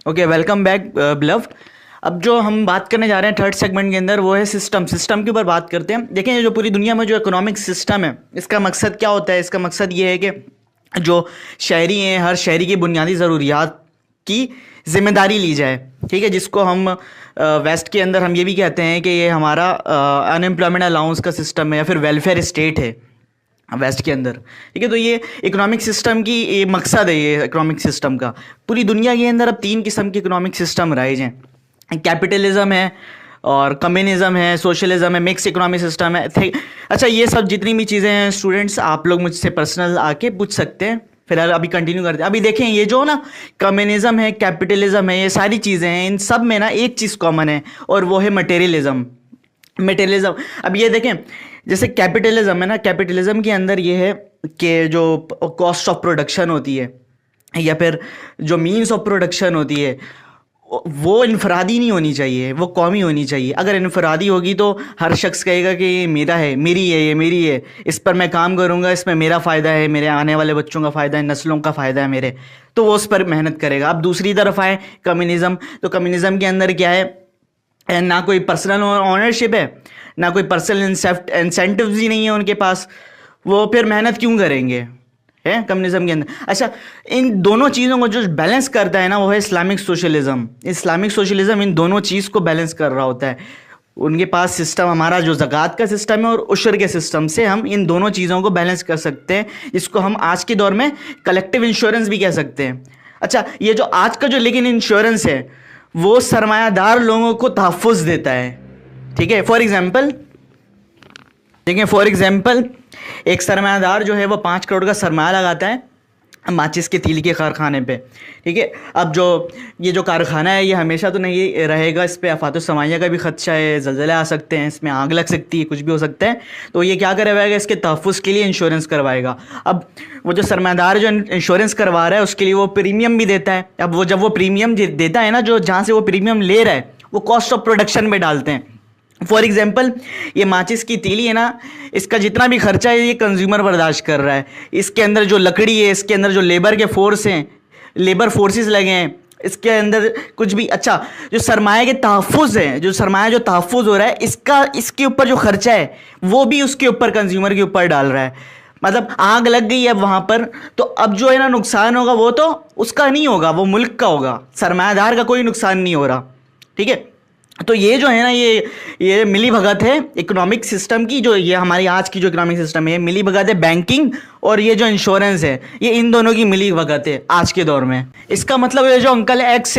Okay, welcome back बिलव। अब जो हम बात करने जा रहे हैं थर्ड सेगमेंट के अंदर वो है सिस्टम के ऊपर बात करते हैं। देखें, ये जो पूरी दुनिया में जो इकोनॉमिक सिस्टम है इसका मकसद क्या होता है? इसका मकसद ये है कि जो शहरी हैं हर शहरी की बुनियादी ज़रूरियात की जिम्मेदारी ली जाए। ठीक है, जिसको हम वेस्ट के अंदर हम ये भी कहते हैं कि ये हमारा अनएम्प्लॉयमेंट अलाउंस का सिस्टम है या फिर वेलफेयर स्टेट है वेस्ट के अंदर। ठीक है, तो ये इकोनॉमिक सिस्टम की ये मकसद है, ये इकोनॉमिक सिस्टम का। पूरी दुनिया के अंदर अब 3 किस्म के इकोनॉमिक सिस्टम राइज हैं। कैपिटलिज्म है और कम्युनिज्म है, सोशलिज्म है, मिक्स इकोनॉमिक सिस्टम है। अच्छा, ये सब जितनी भी चीज़ें हैं स्टूडेंट्स, आप लोग मुझसे पर्सनल आके पूछ सकते हैं। फिलहाल अभी कंटिन्यू करते हैं। अभी देखें, ये जो ना कम्युनिज्म है, कैपिटलिज्म है, ये सारी चीज़ें हैं, इन सब में ना एक चीज़ कॉमन है और वो है मटेरियलिज्म। अब ये देखें, जैसे कैपिटलिज्म है ना, कैपिटलिज्म के अंदर ये है कि जो कॉस्ट ऑफ प्रोडक्शन होती है या फिर जो मीन्स ऑफ प्रोडक्शन होती है वो इनफरादी नहीं होनी चाहिए, वो कौमी होनी चाहिए। अगर इनफरादी होगी तो हर शख्स कहेगा कि ये मेरा है, मेरी है, ये मेरी है, इस पर मैं काम करूँगा, इसमें मेरा फ़ायदा है, मेरे आने वाले बच्चों का फ़ायदा है, नस्लों का फ़ायदा है मेरे, तो वो उस पर मेहनत करेगा। अब दूसरी तरफ आए कम्युनिज़म, तो कम्युनिज़म के अंदर क्या है, ना कोई पर्सनल ओनरशिप है, ना कोई पर्सनल इंसेंटिव्स ही नहीं है उनके पास, वो फिर मेहनत क्यों करेंगे? है कम्युनिज्म के अंदर। अच्छा, इन दोनों चीज़ों को जो बैलेंस करता है ना वो है इस्लामिक सोशलिज्म इन दोनों चीज़ को बैलेंस कर रहा होता है। उनके पास सिस्टम, हमारा जो ज़कात का सिस्टम है और उशर के सिस्टम से हम इन दोनों चीज़ों को बैलेंस कर सकते हैं। इसको हम आज के दौर में कलेक्टिव इंश्योरेंस भी कह सकते हैं। अच्छा, ये जो आज का जो लेकिन इंश्योरेंस है वो सरमायादार लोगों को तहफ़्फ़ुज़ देता है। ठीक है, फॉर एग्जाम्पल एक सरमायादार जो है वो 5 करोड़ का सरमाया लगाता है माचिस के तीली के कारखाने पे। ठीक है, अब जो ये जो कारखाना है ये हमेशा तो नहीं रहेगा, इस पर आफात समाइया का भी खदशा है, ज़लज़ले आ सकते हैं, इसमें आग लग सकती है, कुछ भी हो सकता है। तो ये क्या करवाएगा, इसके तहफ़्फ़ुज़ के लिए इंश्योरेंस करवाएगा। अब वो जो सरमायादार जो इंश्योरेंस करवा रहा है उसके लिए वो प्रीमियम भी देता है। अब वो जब वो प्रीमियम देता है ना, जो जहाँ से वो प्रीमियम ले रहा है वो कॉस्ट ऑफ प्रोडक्शन में डालते हैं। फॉर एग्जाम्पल, ये माचिस की तीली है ना, इसका जितना भी खर्चा है ये कंज्यूमर बर्दाश्त कर रहा है। इसके अंदर जो लकड़ी है, इसके अंदर जो लेबर के फोर्स हैं, लेबर फोर्सेस लगे हैं, इसके अंदर कुछ भी। अच्छा, जो सरमाए के तहफ़्फ़ुज़ है, जो सरमाया जो तहफ़्फ़ुज़ हो रहा है इसके ऊपर जो खर्चा है वो भी उसके ऊपर कंज्यूमर के ऊपर डाल रहा है। मतलब आग लग गई अब वहाँ पर, तो अब जो है ना नुकसान होगा वो तो उसका नहीं होगा, वो मुल्क का होगा, सरमायादार का कोई नुकसान नहीं हो रहा। ठीक है, तो ये जो है ना ये मिली भगत है इकोनॉमिक सिस्टम की। जो ये हमारी आज की जो इकोनॉमिक सिस्टम है, मिली भगत है बैंकिंग और ये जो इंश्योरेंस है, ये इन दोनों की मिली भगत है आज के दौर में। इसका मतलब ये जो अंकल है एक्स